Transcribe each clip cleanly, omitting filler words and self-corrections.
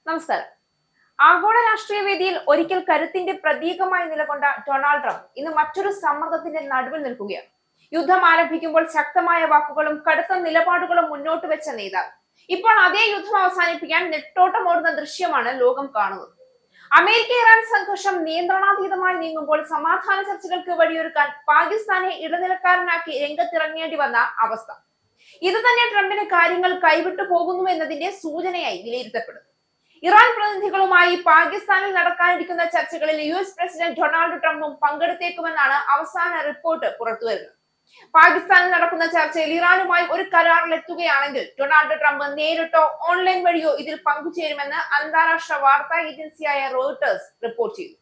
നമസ്കാരം. ആഗോള രാഷ്ട്രീയ വേദിയിൽ ഒരിക്കൽ കരുത്തിന്റെ പ്രതീകമായി നിലകൊണ്ട ഡൊണാൾഡ് ട്രംപ് ഇന്ന് മറ്റൊരു സമ്മർദ്ദത്തിന്റെ നടുവിൽ നിൽക്കുകയാണ്. യുദ്ധം ആരംഭിക്കുമ്പോൾ ശക്തമായ വാക്കുകളും കടുത്ത നിലപാടുകളും മുന്നോട്ട് വെച്ച നേതാവ് ഇപ്പോൾ അതേ യുദ്ധം അവസാനിപ്പിക്കാൻ നെട്ടോട്ടമോടുന്ന ദൃശ്യമാണ് ലോകം കാണുന്നത്. അമേരിക്ക ഇറാൻ സംഘർഷം നിയന്ത്രണാതീതമായി നീങ്ങുമ്പോൾ സമാധാന ചർച്ചകൾക്ക് വഴിയൊരുക്കാൻ പാകിസ്ഥാനെ ഇടനിലക്കാരനാക്കി രംഗത്തിറങ്ങേണ്ടി വന്ന അവസ്ഥ. ഇത് തന്നെ ട്രംപിന് കാര്യങ്ങൾ കൈവിട്ടു പോകുന്നു എന്നതിന്റെ സൂചനയായി വിലയിരുത്തപ്പെടുന്നു. ഇറാൻ പ്രതിനിധികളുമായി പാകിസ്ഥാനിൽ നടക്കാനിരിക്കുന്ന ചർച്ചകളിൽ US പ്രസിഡന്റ് ഡൊണാൾഡ് ട്രംപും പങ്കെടുത്തേക്കുമെന്നാണ് അവസാന റിപ്പോർട്ട് പുറത്തുവരുന്നത്. പാകിസ്ഥാനിൽ നടക്കുന്ന ചർച്ചയിൽ ഇറാനുമായി ഒരു കരാറിലെത്തുകയാണെങ്കിൽ ഡൊണാൾഡ് ട്രംപ് നേരിട്ടോ ഓൺലൈൻ വഴിയോ ഇതിൽ പങ്കുചേരുമെന്ന് അന്താരാഷ്ട്ര വാർത്താ ഏജൻസിയായ റോയിട്ടേഴ്സ് റിപ്പോർട്ട് ചെയ്തു.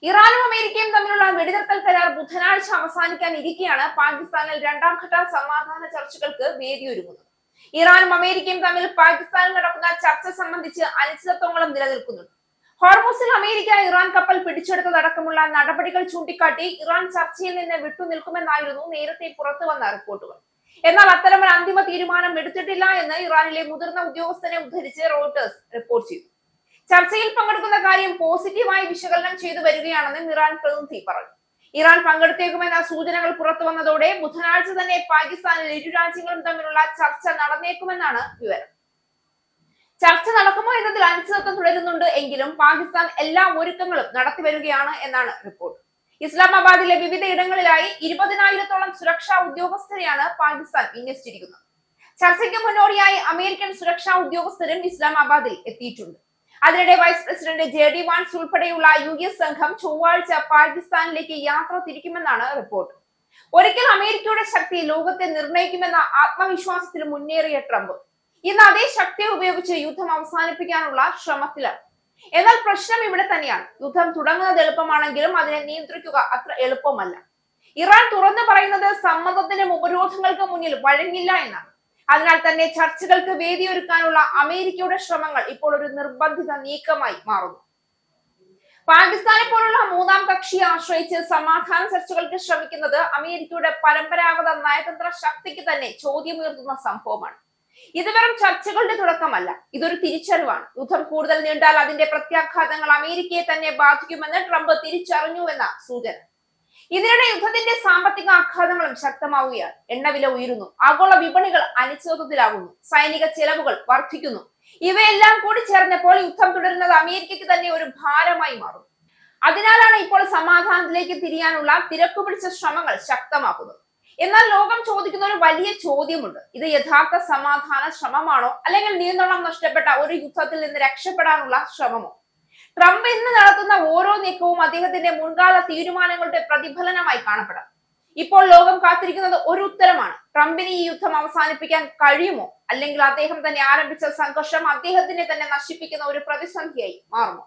ഇറാനും അമേരിക്കയും തമ്മിലുള്ള വെടിനിർത്തൽ കരാർ ബുധനാഴ്ച അവസാനിക്കാനിരിക്കെയാണ് പാകിസ്ഥാനിൽ രണ്ടാം ഘട്ട സമാധാന ചർച്ചകൾക്ക് വേദിയൊരുങ്ങുന്നത്. ഇറാനും അമേരിക്കയും തമ്മിൽ പാകിസ്ഥാനിൽ നടക്കുന്ന ചർച്ച സംബന്ധിച്ച് അനിശ്ചിതത്വങ്ങളും നിലനിൽക്കുന്നുണ്ട്. ഹോർമൂസിൽ അമേരിക്ക ഇറാൻ കപ്പൽ പിടിച്ചെടുത്തതടക്കമുള്ള നടപടികൾ ചൂണ്ടിക്കാട്ടി ഇറാൻ ചർച്ചയിൽ നിന്ന് വിട്ടുനിൽക്കുമെന്നായിരുന്നു നേരത്തെ പുറത്തു വന്ന റിപ്പോർട്ടുകൾ. എന്നാൽ അത്തരമൊരു അന്തിമ തീരുമാനം എടുത്തിട്ടില്ല എന്ന് ഇറാനിലെ മുതിർന്ന ഉദ്യോഗസ്ഥനെ ഉദ്ധരിച്ച് റോയിട്ടേഴ്സ് റിപ്പോർട്ട് ചെയ്തു. ചർച്ചയിൽ പങ്കെടുക്കുന്ന കാര്യം പോസിറ്റീവായി വിശകലനം ചെയ്തു വരികയാണെന്നും ഇറാൻ പ്രതിനിധി പറഞ്ഞു. ഇറാൻ പങ്കെടുത്തേക്കുമെന്ന സൂചനകൾ പുറത്തു വന്നതോടെ ബുധനാഴ്ച തന്നെ പാകിസ്ഥാനിൽ ഇരു രാജ്യങ്ങളും തമ്മിലുള്ള ചർച്ച നടന്നേക്കുമെന്നാണ് വിവരം. ചർച്ച നടക്കുമോ എന്നതിൽ അനിശ്ചിതത്വം തുടരുന്നുണ്ട് എങ്കിലും പാകിസ്ഥാൻ എല്ലാ ഒരുക്കങ്ങളും നടത്തിവരികയാണ് എന്നാണ് റിപ്പോർട്ട്. ഇസ്ലാമാബാദിലെ വിവിധ ഇടങ്ങളിലായി 20,000-ഓളം സുരക്ഷാ ഉദ്യോഗസ്ഥരെയാണ് പാകിസ്ഥാൻ വിന്യസിച്ചിരിക്കുന്നത്. ചർച്ചയ്ക്ക് മുന്നോടിയായി അമേരിക്കൻ സുരക്ഷാ ഉദ്യോഗസ്ഥരും ഇസ്ലാമാബാദിൽ എത്തിയിട്ടുണ്ട്. അതിനിടെ വൈസ് പ്രസിഡന്റ് JD വാൻസ് ഉൾപ്പെടെയുള്ള US സംഘം ചൊവ്വാഴ്ച പാകിസ്ഥാനിലേക്ക് യാത്ര തിരിക്കുമെന്നാണ് റിപ്പോർട്ട്. ഒരിക്കൽ അമേരിക്കയുടെ ശക്തി ലോകത്തെ നിർണ്ണയിക്കുമെന്ന ആത്മവിശ്വാസത്തിൽ മുന്നേറിയ ട്രംപ് ഇന്ന് അതേ ശക്തി ഉപയോഗിച്ച് യുദ്ധം അവസാനിപ്പിക്കാനുള്ള ശ്രമത്തിലാണ്. എന്നാൽ പ്രശ്നം ഇവിടെ തന്നെയാണ്. യുദ്ധം തുടങ്ങുന്നത് എളുപ്പമാണെങ്കിലും അതിനെ നിയന്ത്രിക്കുക അത്ര എളുപ്പമല്ല. ഇറാൻ തുറന്നു പറയുന്നത് സമ്മർദ്ദത്തിനും ഉപരോധങ്ങൾക്ക് മുന്നിൽ വഴങ്ങില്ല എന്നാണ്. അതിനാൽ തന്നെ ചർച്ചകൾക്ക് വേദിയൊരുക്കാനുള്ള അമേരിക്കയുടെ ശ്രമങ്ങൾ ഇപ്പോൾ ഒരു നിർബന്ധിത നീക്കമായി മാറുന്നു. പാകിസ്ഥാനെ പോലുള്ള മൂന്നാം കക്ഷിയെ ആശ്രയിച്ച് സമാധാന ചർച്ചകൾക്ക് ശ്രമിക്കുന്നത് അമേരിക്കയുടെ പരമ്പരാഗത നയതന്ത്ര ശക്തിക്ക് തന്നെ ചോദ്യമുയർത്തുന്ന സംഭവമാണ്. ഇത് വെറും ചർച്ചകളുടെ തുടക്കമല്ല, ഇതൊരു തിരിച്ചറിവാണ്. യുദ്ധം കൂടുതൽ നീണ്ടാൽ അതിന്റെ പ്രത്യാഘാതങ്ങൾ അമേരിക്കയെ തന്നെ ബാധിക്കുമെന്ന് ട്രംപ് തിരിച്ചറിഞ്ഞുവെന്ന സൂചന. ഇതിനിടെ യുദ്ധത്തിന്റെ സാമ്പത്തിക ആഘാതങ്ങളും ശക്തമാവുകയാണ്. എണ്ണവില ഉയരുന്നു, ആഗോള വിപണികൾ അനിശ്ചിതത്വത്തിലാകുന്നു, സൈനിക ചെലവുകൾ വർദ്ധിക്കുന്നു. ഇവയെല്ലാം കൂടി ചേർന്നപ്പോൾ യുദ്ധം തുടരുന്നത് അമേരിക്കയ്ക്ക് തന്നെ ഒരു ഭാരമായി മാറും. അതിനാലാണ് ഇപ്പോൾ സമാധാനത്തിലേക്ക് തിരിയാനുള്ള തിരക്കുപിടിച്ച ശ്രമങ്ങൾ ശക്തമാക്കുന്നത്. എന്നാൽ ലോകം ചോദിക്കുന്ന ഒരു വലിയ ചോദ്യമുണ്ട്. ഇത് യഥാർത്ഥ സമാധാന ശ്രമമാണോ, അല്ലെങ്കിൽ നിയന്ത്രണം നഷ്ടപ്പെട്ട ഒരു യുദ്ധത്തിൽ നിന്ന് രക്ഷപ്പെടാനുള്ള ശ്രമമോ? ട്രംപ് ഇന്ന് നടത്തുന്ന ഓരോ നീക്കവും അദ്ദേഹത്തിന്റെ മുൻകാല തീരുമാനങ്ങളുടെ പ്രതിഫലനമായി കാണപ്പെടാം. ഇപ്പോൾ ലോകം കാത്തിരിക്കുന്നത് ഒരു ഉത്തരമാണ്. ട്രംപിന് ഈ യുദ്ധം അവസാനിപ്പിക്കാൻ കഴിയുമോ, അല്ലെങ്കിൽ അദ്ദേഹം തന്നെ ആരംഭിച്ച സംഘർഷം അദ്ദേഹത്തിനെ തന്നെ നശിപ്പിക്കുന്ന ഒരു പ്രതിസന്ധിയായി മാറുമോ?